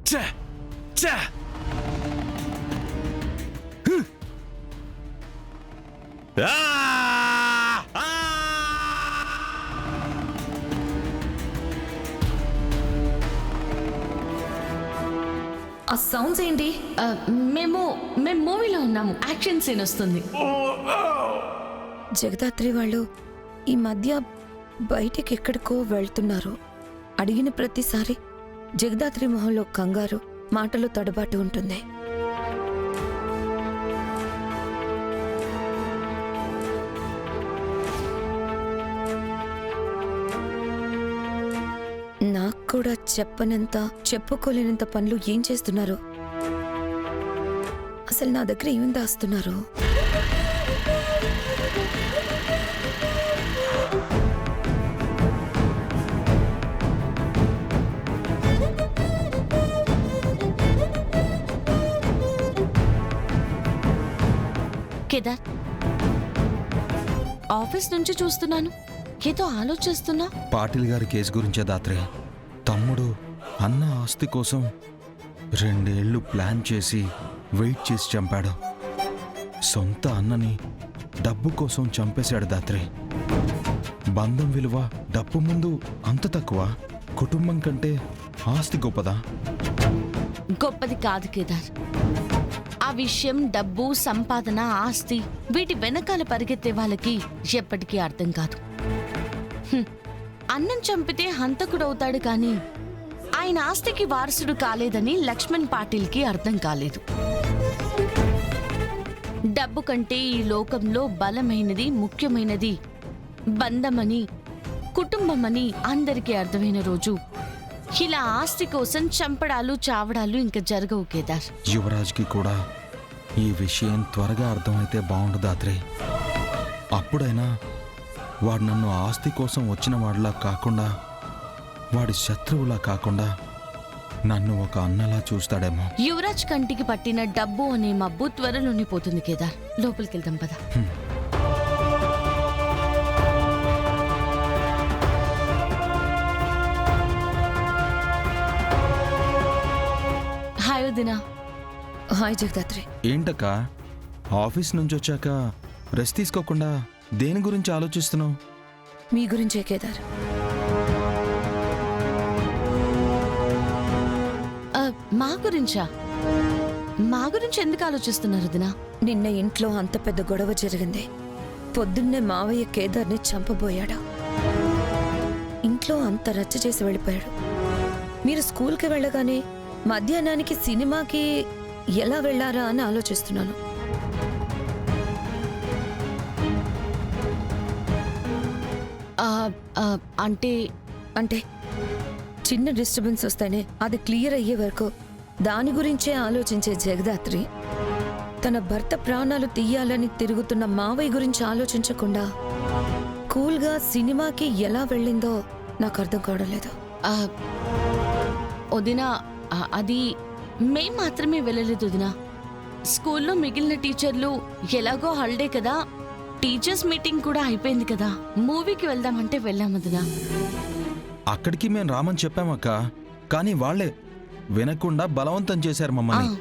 ఛే! ఛే! ఆ! ఆ! ఆ సౌండ్స్ ఏంటి? మేము మూవీలో ఉన్నాము. యాక్షన్ సీన్ వస్తుంది. జగదాత్రి వాళ్ళు ఈ మధ్య బయటికి ఎక్కడికో వెళ్తున్నారు. అడిగిన ప్రతిసారి జగదాత్రి మొహంలో కంగారు, మాటలో తడబాటు ఉంటుంది. నాకు కూడా చెప్పనంత, చెప్పుకోలేనంత పనులు ఏం చేస్తున్నారు? అసలు నా దగ్గర ఏం దాస్తున్నారు? కేదార్, ఆఫీస్ నుంచి చూస్తున్నాను, ఏదో ఆలోచిస్తున్నా. పాటిల్ గారి కేసు గురించే దాత్రే. తమ్ముడు అన్న ఆస్తి కోసం 2 ఏళ్ళు ప్లాన్ చేసి వెయిట్ చేసి చంపాడు. సొంత అన్నని డబ్బు కోసం చంపేశాడు దాత్రే. బంధం విలువ డబ్బు ముందు అంత తక్కువ? కుటుంబం కంటే ఆస్తి గొప్పదా? గొప్పది కాదు కేదార్. ఆ విషయం డబ్బు, సంపాదన, ఆస్తి వీటి వెనకాల పరిగెత్తే వాళ్ళకి ఎప్పటికీ అర్థం కాదు. అన్నం చంపితే హంతకుడవుతాడు కానీ ఆయన ఆస్తికి వారసుడు కాలేదని లక్ష్మణ్ పాటిల్కి అర్థం కాలేదు. డబ్బు కంటే ఈ లోకంలో బలమైనది, ముఖ్యమైనది బంధమని, కుటుంబమని అందరికీ అర్థమైన రోజు ఇలా ఆస్తి కోసం చంపడాలు, చావడాలు ఇంకా జరగవు కేదార్. యువరాజ్కి కూడా ఈ విషయం త్వరగా అర్థమైతే బాగుండు దాత్రే. అప్పుడైనా వాడు నన్ను ఆస్తి కోసం వచ్చిన వాడిలా కాకుండా, వాడి శత్రువులా కాకుండా నన్ను ఒక అన్నలా చూస్తాడేమో. యువరాజ్ కంటికి పట్టిన డబ్బు అనే మబ్బు త్వరలోనే పోతుంది కేదార్. లోపలికెళ్దాం పద. హాయ్ వదినా. హాయ్ జగదాత్రి. ఏంటక్క, ఆఫీస్ నుంచి వచ్చాక రెస్ట్ తీసుకోకుండా దేని గురించి ఆలోచిస్తున్నావు? మీ గురించే కేదార్. మా గురించా? మా గురించి ఎందుకు ఆలోచిస్తున్నారు వదినా? నిన్న ఇంట్లో అంత పెద్ద గొడవ జరిగింది. పొద్దున్నే మావయ్య కేదార్ని చంపబోయాడు. ఇంట్లో అంత రచ్చ చేసి వెళ్ళిపోయాడు. మీరు స్కూల్కి వెళ్ళగానే మధ్యాహ్నానికి సినిమాకి ఎలా వెళ్లారా అని ఆలోచిస్తున్నాను. అంటే అంటే చిన్న డిస్టర్బెన్స్ వస్తేనే అది క్లియర్ అయ్యే వరకు దాని గురించే ఆలోచించే జగదాత్రి తన భర్త ప్రాణాలు తీయాలని తిరుగుతున్న మావయ్య గురించి ఆలోచించకుండా కూల్గా సినిమాకి ఎలా వెళ్ళిందో నాకు అర్థం కావడం లేదు. వదినా, అది మేం మాత్రమే వెళ్ళలేదు వదినా. స్కూల్లో మిగిలిన టీచర్లు ఎలాగో హాలిడే కదా, టీచర్స్ మీటింగ్ కూడా అయిపోయింది కదా, మూవీకి వెళ్దామంటే వెళ్ళాం వదినా. అక్కడికి మేము రామని చెప్పామక్క, కానీ వాళ్లే వినకుండా బలవంతం చేశారు మమ్మల్ని.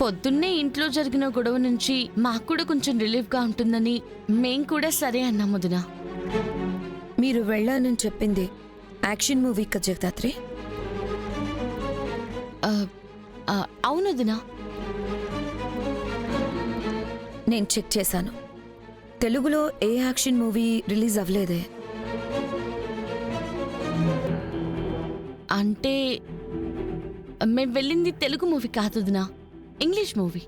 పొద్దున్నే ఇంట్లో జరిగిన గొడవ నుంచి మాకు కూడా కొంచెం రిలీఫ్గా ఉంటుందని మేం కూడా సరే అన్నాం వదినా. మీరు వెళ్ళానని చెప్పింది యాక్షన్ మూవీ కదా జగదాత్రి? అవును వదినా. నేను చెక్ చేశాను. తెలుగులో ఏ యాక్షన్ మూవీ రిలీజ్ అవ్వలేదే. అంటే మేము వెళ్ళింది తెలుగు మూవీ కాదు వదినా, ఇంగ్లీష్ మూవీ.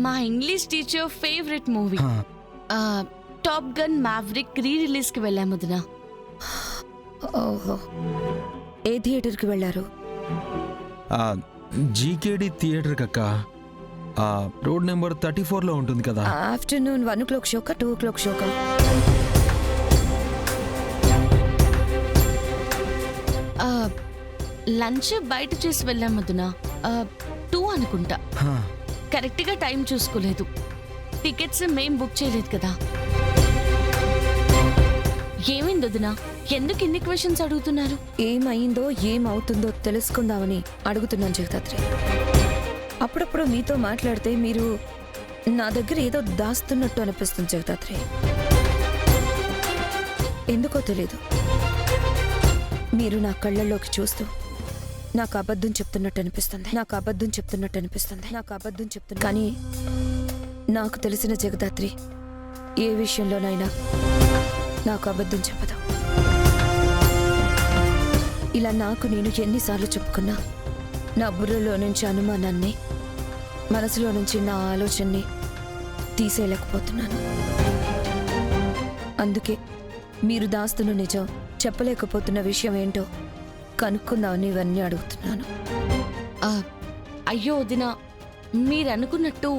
మా English teacher favourite movie Top Gun Maverick రీ రిలీజ్కి వెళ్ళాము వదినా. ఓహో, ఏ థియేటర్కి వెళ్ళారు? జీకేడి థియేటర్ కక్క, రోడ్ నెంబర్ 34లో ఉంటుంది కదా. Afternoon 1 o'clock షోకా, 2 o'clock షోకా? లంచ్ బయట చేసి వెళ్ళాం వదినా. 2 అనుకుంటా. కరెక్ట్గా టైం చూసుకోలేదు. టికెట్స్ మేం బుక్ చేయలేదు కదా. ఏమైంది వదినా, ఎందుకు ఇన్ని క్వశ్చన్స్ అడుగుతున్నారు? ఏమైందో ఏమవుతుందో తెలుసుకుందామని అడుగుతున్నాను జగదాత్రి. అప్పుడప్పుడు మీతో మాట్లాడితే మీరు నా దగ్గర ఏదో దాస్తున్నట్టు అనిపిస్తుంది జగదాత్రి. ఎందుకో తెలీదు, మీరు నా కళ్ళల్లోకి చూస్తూ నాకు అబద్ధం చెప్తున్నట్టు అనిపిస్తుంది, నాకు అబద్ధం చెప్తున్నట్టు అనిపిస్తుంది, నాకు అబద్ధం చెప్తున్నా. కానీ నాకు తెలిసిన జగదాత్రి ఏ విషయంలోనైనా నాకు అబద్ధం చెప్పదు. ఇలా నాకు నేను ఎన్నిసార్లు చెప్పుకున్నా నా బుర్రలో నుంచి అనుమానాన్ని, మనసులో నుంచి నా ఆలోచనని తీసేయలేకపోతున్నాను. అందుకే మీరు దాస్తున్న నిజం, చెప్పలేకపోతున్న విషయం ఏంటో కనుక్కుందామని ఇవన్నీ అడుగుతున్నాను. ఆ, అయ్యో వదిన, మీరు అనుకున్నట్టు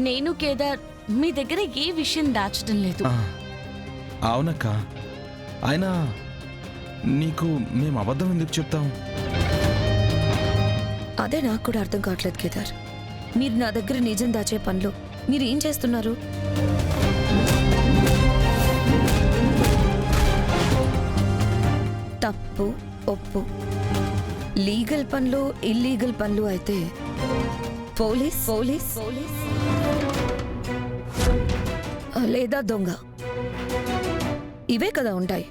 నేను కేదార్ మీ దగ్గర ఏ విషయం దాచడం లేదు. అవునక్క, అయినా నీకు మేము అబద్ధం ఎందుకు చెప్తాం? అదే నాకు కూడా అర్థం కావట్లేదు కేదార్. మీరు నా దగ్గర నిజం దాచే పనిలో మీరు ఏం చేస్తున్నారు? తప్పు ఒప్పు, లీగల్ పనులు ఇల్లీగల్ పనులు అయితే పోలీస్ పోలీస్ పోలీస్ లేదా దొంగ, ఇవే కదా ఉంటాయి.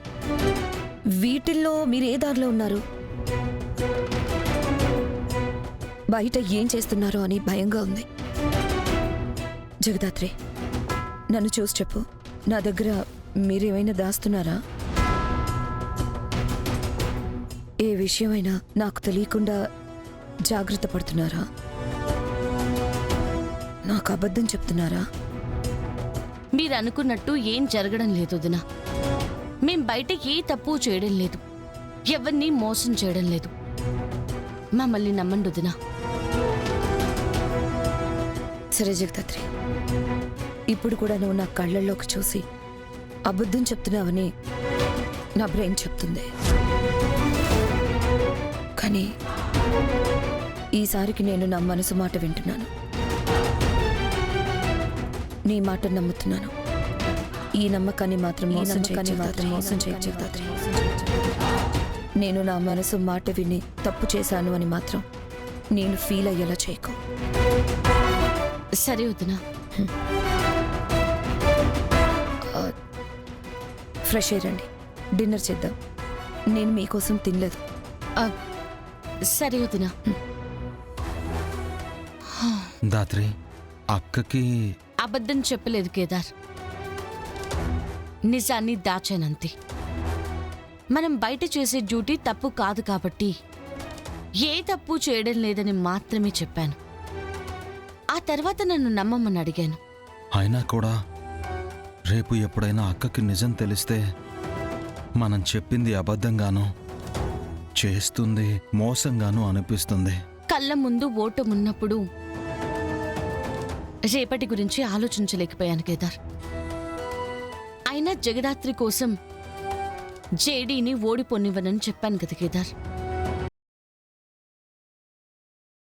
వీటిల్లో మీరు ఏ దారిలో ఉన్నారు? బయట ఏం చేస్తున్నారో అని భయంగా ఉంది. జగదాత్రి, నన్ను చూసి చెప్పు, నా దగ్గర మీరేమైనా దాస్తున్నారా? ఏ విషయమైనా నాకు తెలియకుండా జాగ్రత్త పడుతున్నారా? నాకు అబద్ధం చెప్తున్నారా? మీరు అనుకున్నట్టు ఏం జరగడం లేదు వదిన. మేం బయట ఏ తప్పు చేయడం లేదు, ఎవరిని మోసం చేయడం లేదు. మమ్మల్ని నమ్మండి వదిన. సరే జగదాత్రి, ఇప్పుడు కూడా నువ్వు నా కళ్ళల్లోకి చూసి అబద్ధం చెప్తున్నావని నా బ్రెయిన్ చెప్తుంది. కానీ ఈసారికి నేను నా మనసు మాట వింటున్నాను, నీ మాట నమ్ముతున్నాను. ఈ నమ్మకాన్ని మాత్రం మోసం చేయ జగదాత్రి. నేను నా మనసు మాట విని తప్పు చేశాను అని మాత్రం నేను ఫీల్ అయ్యేలా చేయకు. సరే వదిన. ఫ్రెష్ అయ్యండి, డిన్నర్ చేద్దాం. నేను మీకోసం తినలేదు. ఆ, సరే వదిన. దాత్రి, అక్కకి అబద్ధం చెప్పలేదు కేదార్, నిజాన్ని దాచానంతే. మనం బయట చేసే డ్యూటీ తప్పు కాదు కాబట్టి ఏ తప్పు చేయడం లేదని మాత్రమే చెప్పాను. ఆ తర్వాత నన్ను నమ్మమని అడిగాను. అయినా కూడా రేపు ఎప్పుడైనా అక్కకి నిజం తెలిస్తే మనం చెప్పింది అబద్ధంగానో చేస్తుంది మోసంగానో అనిపిస్తుంది. కళ్ళ ముందు ఓటమున్నప్పుడు రేపటి గురించి ఆలోచించలేకపోయాను కేదార్. అయినా జగదాత్రి కోసం జేడీని ఓడిపోనివ్వనని చెప్పాను కదా కేదార్.